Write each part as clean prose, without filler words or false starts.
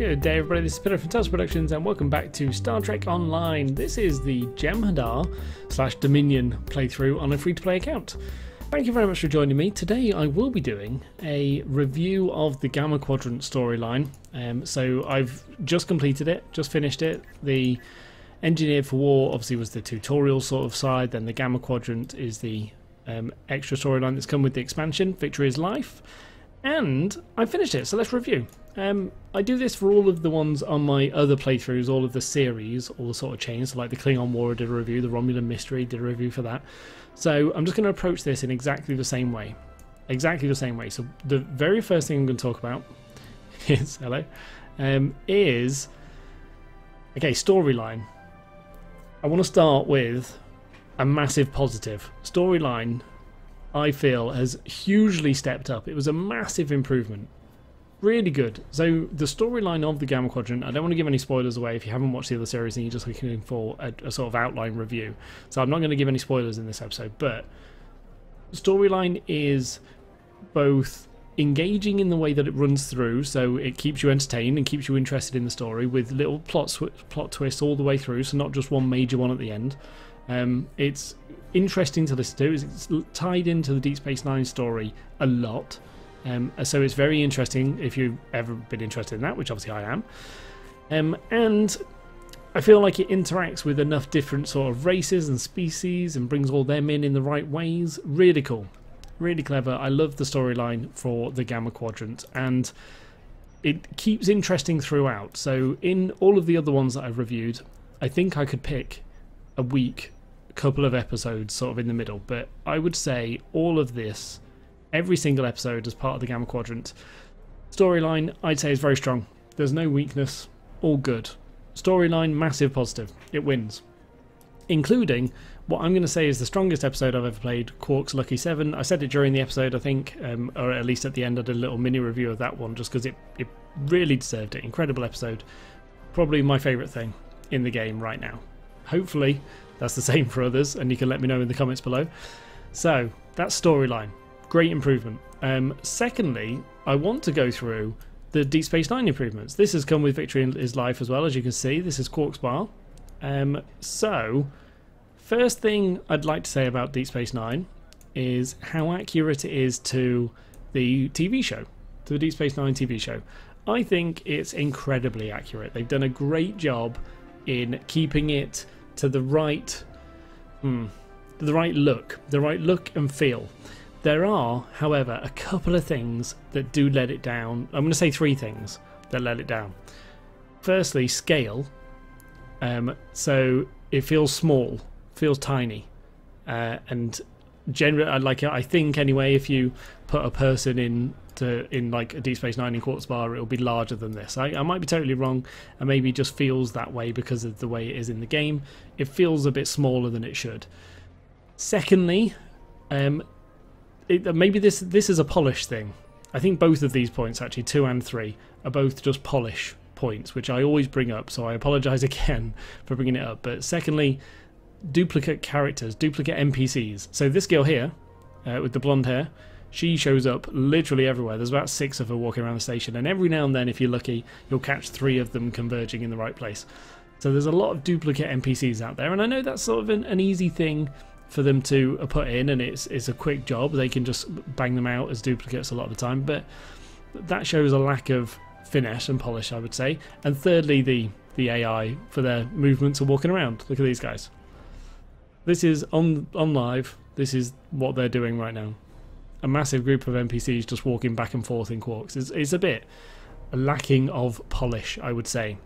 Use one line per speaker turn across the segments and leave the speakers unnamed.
Good day everybody, this is Peter from Tales Productions and welcome back to Star Trek Online. This is the Jem'Hadar / Dominion playthrough on a free-to-play account. Thank you very much for joining me. Today I will be doing a review of the Gamma Quadrant storyline. So I've just completed it, just finished it. The Engineered for War obviously was the tutorial sort of side, then the Gamma Quadrant is the extra storyline that's come with the expansion, Victory is Life. And I finished it, so let's review. I do this for all of the ones on my other playthroughs, all of the series, all the sort of chains, so like the Klingon War I did a review, the Romulan Mystery did a review for that. So I'm just going to approach this in exactly the same way. Exactly the same way. So the very first thing I'm going to talk about is, is, okay, storyline. I want to start with a massive positive. Storyline, I feel, has hugely stepped up. It was a massive improvement. Really good. So the storyline of the Gamma Quadrant, I don't want to give any spoilers away if you haven't watched the other series and you're just looking for a sort of outline review. So I'm not going to give any spoilers in this episode, but storyline is both engaging in the way that it runs through, so it keeps you entertained and keeps you interested in the story with little plot twists all the way through, so not just one major one at the end. It's interesting to listen to. It's tied into the Deep Space Nine story a lot. So it's very interesting if you've ever been interested in that, which obviously I am. And I feel like it interacts with enough different sort of races and species and brings all them in the right ways. Really cool. Really clever. I love the storyline for the Gamma Quadrant, and it keeps interesting throughout. So in all of the other ones that I've reviewed, I think I could pick a week, a couple of episodes sort of in the middle, but I would say all of this, every single episode as part of the Gamma Quadrant storyline, I'd say is very strong. There's no weakness, all good. Storyline, massive positive. It wins. Including what I'm going to say is the strongest episode I've ever played, Quark's Lucky 7. I said it during the episode, I think, or at least at the end I did a little mini review of that one, just because it really deserved it. Incredible episode. Probably my favourite thing in the game right now. Hopefully that's the same for others, and you can let me know in the comments below. So, that's storyline. Great improvement. Secondly, I want to go through the Deep Space Nine improvements. This has come with Victory is Life as well, as you can see. This is Quark's Bar. So, first thing I'd like to say about Deep Space Nine is how accurate it is to the TV show, to the Deep Space Nine TV show. I think it's incredibly accurate. They've done a great job in keeping it to the right look and feel. There are, however, a couple of things that do let it down. I'm going to say three things that let it down. Firstly, scale. So it feels small, feels tiny, and generally, I think anyway, if you put a person in like a Deep Space Nine in Quark's Bar, it'll be larger than this. I might be totally wrong, and maybe it just feels that way because of the way it is in the game. It feels a bit smaller than it should. Secondly, maybe this is a polish thing. I think both of these points, actually 2 and 3, are both just polish points, which I always bring up, so I apologise again for bringing it up. But secondly, duplicate characters, duplicate NPCs. So this girl here, with the blonde hair, she shows up literally everywhere. There's about 6 of her walking around the station, and every now and then, if you're lucky, you'll catch 3 of them converging in the right place. So there's a lot of duplicate NPCs out there, and I know that's sort of an easy thing for them to put in, and it's a quick job. They can just bang them out as duplicates a lot of the time, but that shows a lack of finesse and polish, I would say. And thirdly, the AI for their movements and walking around. Look at these guys. This is on live. This is what they're doing right now. A massive group of NPCs just walking back and forth in Quarks. It's a bit lacking of polish, I would say.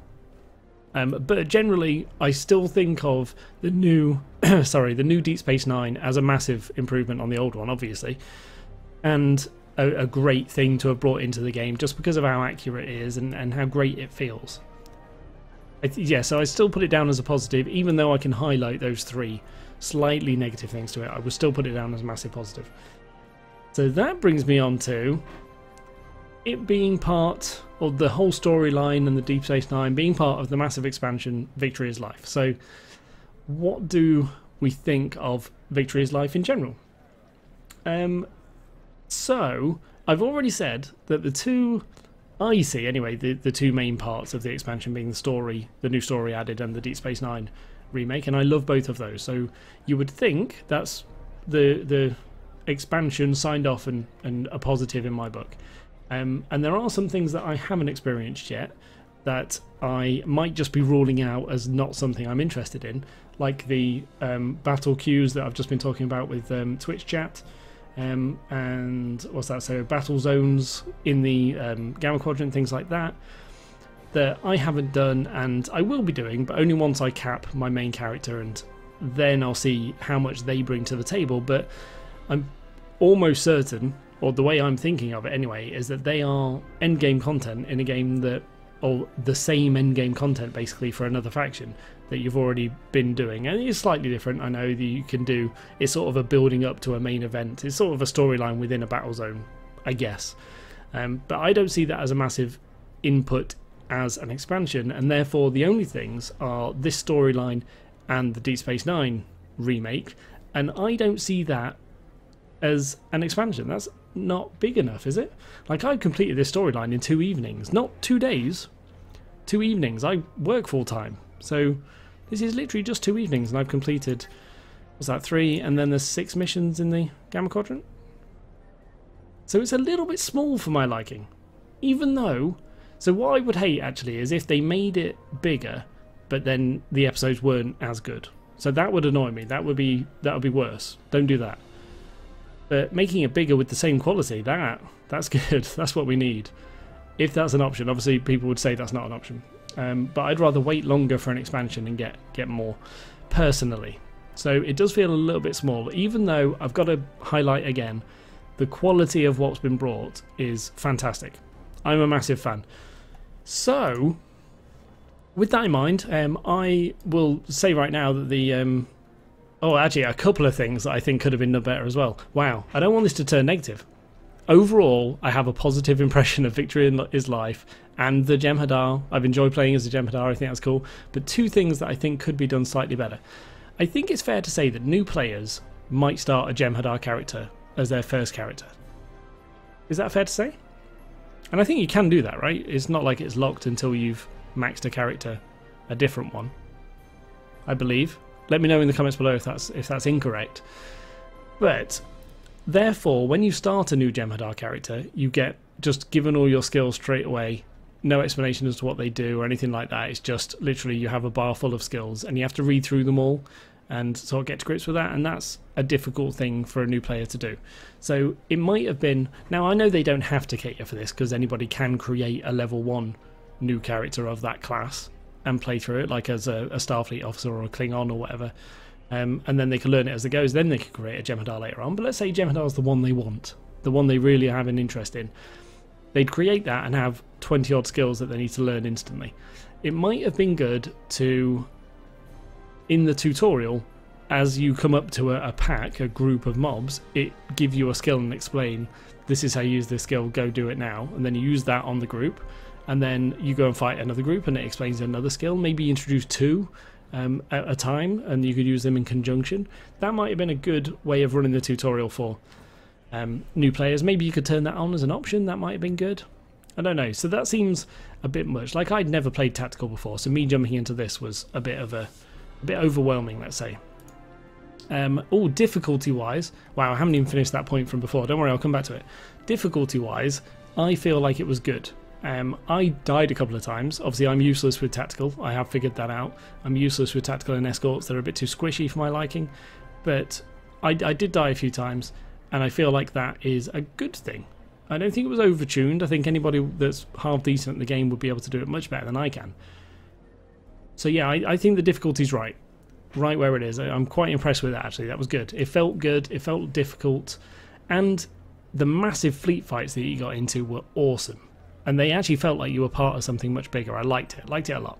But generally, I still think of the new, the new Deep Space Nine as a massive improvement on the old one, obviously, and a great thing to have brought into the game just because of how accurate it is and how great it feels. Yeah, so I still put it down as a positive, even though I can highlight those 3 slightly negative things to it. I would still put it down as a massive positive. So that brings me on to it being part of the whole storyline and the Deep Space Nine being part of the massive expansion Victory is Life. So what do we think of Victory is Life in general? So I've already said that the two I see, anyway, the two main parts of the expansion being the story, the new story added, and the Deep Space Nine remake, and I love both of those. So you would think that's the expansion signed off and a positive in my book. And there are some things that I haven't experienced yet that I might just be ruling out as not something I'm interested in, like the battle queues that I've just been talking about with Twitch chat. And what's that? So battle zones in the Gamma Quadrant, things like that I haven't done, and I will be doing, but only once I cap my main character, and then I'll see how much they bring to the table. But I'm almost certain, or the way I'm thinking of it anyway, is that they are endgame content in a game that, or the same endgame content basically for another faction that you've already been doing. And it's slightly different, I know, that you can do, it's sort of a building up to a main event, it's sort of a storyline within a battle zone, I guess. But I don't see that as a massive input as an expansion, and therefore the only things are this storyline and the Deep Space Nine remake, and I don't see that as an expansion. That's not big enough, is it? Like, I completed this storyline in 2 evenings, not 2 days, 2 evenings. I work full time, so this is literally just 2 evenings, and I've completed, was that 3, and then there's 6 missions in the Gamma Quadrant. So it's a little bit small for my liking, even though. So what I would hate actually is if they made it bigger, but then the episodes weren't as good. So that would annoy me. That would be worse. Don't do that. But making it bigger with the same quality, that's good. That's what we need. If that's an option, obviously people would say that's not an option. But I'd rather wait longer for an expansion and get more, personally. So it does feel a little bit small, even though I've got to highlight again, the quality of what's been brought is fantastic. I'm a massive fan. So, with that in mind, I will say right now that the... oh, actually, a couple of things that I think could have been done better as well. Wow, I don't want this to turn negative. Overall, I have a positive impression of Victory is Life and the Jem'Hadar. I've enjoyed playing as the Jem'Hadar, I think that's cool. But 2 things that I think could be done slightly better. I think it's fair to say that new players might start a Jem'Hadar character as their first character. Is that fair to say? And I think you can do that, right? It's not like it's locked until you've maxed a character, a different one, I believe. Let me know in the comments below if that's incorrect. But therefore, when you start a new Jem'Hadar character, you get just given all your skills straight away. No explanation as to what they do or anything like that. It's just literally you have a bar full of skills and you have to read through them all and sort of get to grips with that, and that's a difficult thing for a new player to do. So it might have been... Now, I know they don't have to cater for this because anybody can create a level 1 new character of that class and play through it, like as a Starfleet officer or a Klingon or whatever, and then they can learn it as it goes. Then they can create a Jem'Hadar later on. But let's say Jem'Hadar is the one they want, the one they really have an interest in. They'd create that and have 20 odd skills that they need to learn instantly. It might have been good to, in the tutorial, as you come up to a pack, a group of mobs, it give you a skill and explain, this is how you use this skill, go do it now, and then you use that on the group, and then you go and fight another group and it explains another skill. Maybe introduce 2 at a time and you could use them in conjunction. That might have been a good way of running the tutorial for new players. Maybe you could turn that on as an option. That might have been good. I don't know. So that seems a bit much. Like, I'd never played tactical before, so me jumping into this was a bit overwhelming, let's say. Oh, difficulty wise, wow, I haven't even finished that point from before. Don't worry, I'll come back to it. Difficulty wise, I feel like it was good. I died a couple of times. Obviously, I'm useless with tactical. I have figured that out. I'm useless with tactical and escorts. They're a bit too squishy for my liking. But I did die a few times, and I feel like that is a good thing. I don't think it was overtuned. I think anybody that's half decent at the game would be able to do it much better than I can. So yeah, I think the difficulty's right where it is. I'm quite impressed with that, actually. That was good. It felt good. It felt difficult. And the massive fleet fights that you got into were awesome. And they actually felt like you were part of something much bigger. I liked it. Liked it a lot.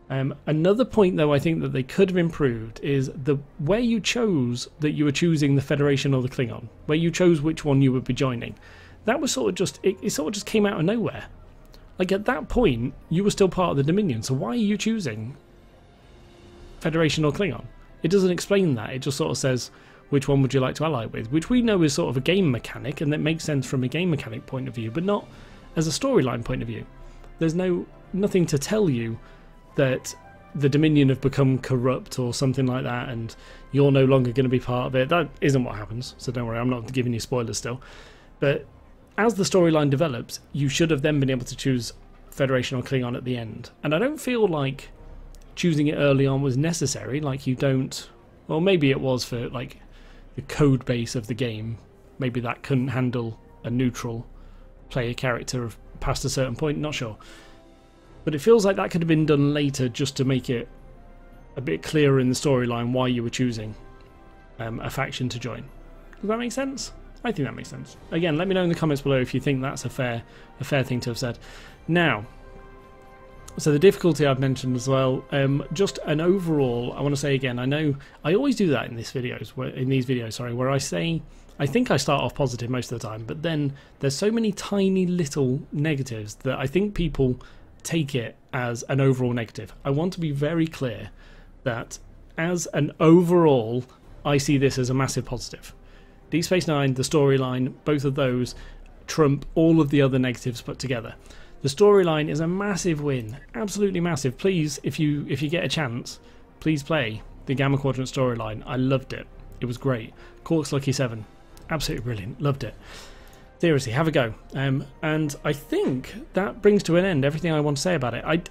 Another point, though, I think that they could have improved is where you chose that you were choosing the Federation or the Klingon, where you chose which one you would be joining. That was sort of just, it sort of just came out of nowhere. Like, at that point, you were still part of the Dominion, so why are you choosing Federation or Klingon? It doesn't explain that. It just sort of says, which one would you like to ally with? Which we know is sort of a game mechanic, and that makes sense from a game mechanic point of view, but not as a storyline point of view. There's nothing to tell you that the Dominion have become corrupt or something like that, and you're no longer going to be part of it. That isn't what happens, so don't worry, I'm not giving you spoilers still. But as the storyline develops, you should have then been able to choose Federation or Klingon at the end. And I don't feel like choosing it early on was necessary. Like, you don't... Well, maybe it was for, like, the code base of the game. Maybe that couldn't handle a neutral player character past a certain point, not sure. But it feels like that could have been done later just to make it a bit clearer in the storyline why you were choosing a faction to join. Does that make sense? I think that makes sense. Again, let me know in the comments below if you think that's a fair thing to have said. Now, so the difficulty I've mentioned as well, just an overall, I want to say again, I know I always do that in these videos, where I say, I think I start off positive most of the time, but then there's so many tiny little negatives that I think people take it as an overall negative. I want to be very clear that as an overall, I see this as a massive positive. Deep Space Nine, the storyline, both of those trump all of the other negatives put together. The storyline is a massive win, absolutely massive. Please, if you get a chance, please play the Gamma Quadrant storyline. I loved it. It was great. Quark's Lucky 7, absolutely brilliant. Loved it. Seriously, have a go. And I think that brings to an end everything I want to say about it.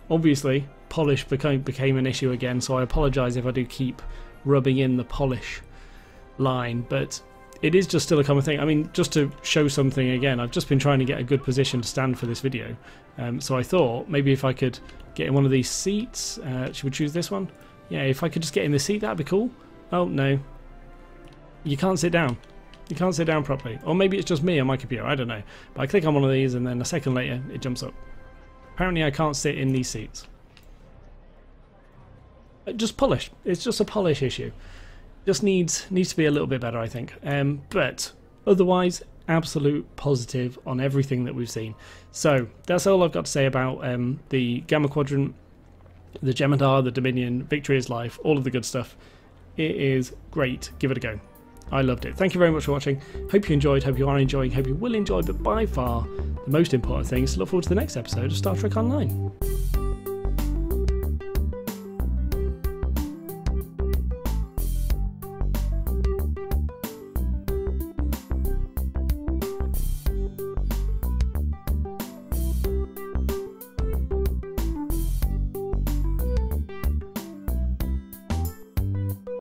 Obviously, polish became an issue again, so I apologise if I do keep rubbing in the polish line, but it is just still a common thing. I mean, just to show something again, I've just been trying to get a good position to stand for this video, so I thought maybe if I could get in one of these seats, should we choose this one? Yeah, if I could just get in the seat, that'd be cool. Oh no, you can't sit down. You can't sit down properly, or maybe it's just me on my computer, I don't know, but I click on one of these and then a second later it jumps up. Apparently I can't sit in these seats. Just polish, it's just a polish issue. Just needs to be a little bit better, I think. But otherwise, absolute positive on everything that we've seen. So that's all I've got to say about the Gamma Quadrant, the Jem'Hadar, the Dominion, Victory is Life, all of the good stuff. It is great. Give it a go. I loved it. Thank you very much for watching. Hope you enjoyed, hope you are enjoying, hope you will enjoy, but by far the most important thing is to look forward to the next episode of Star Trek Online.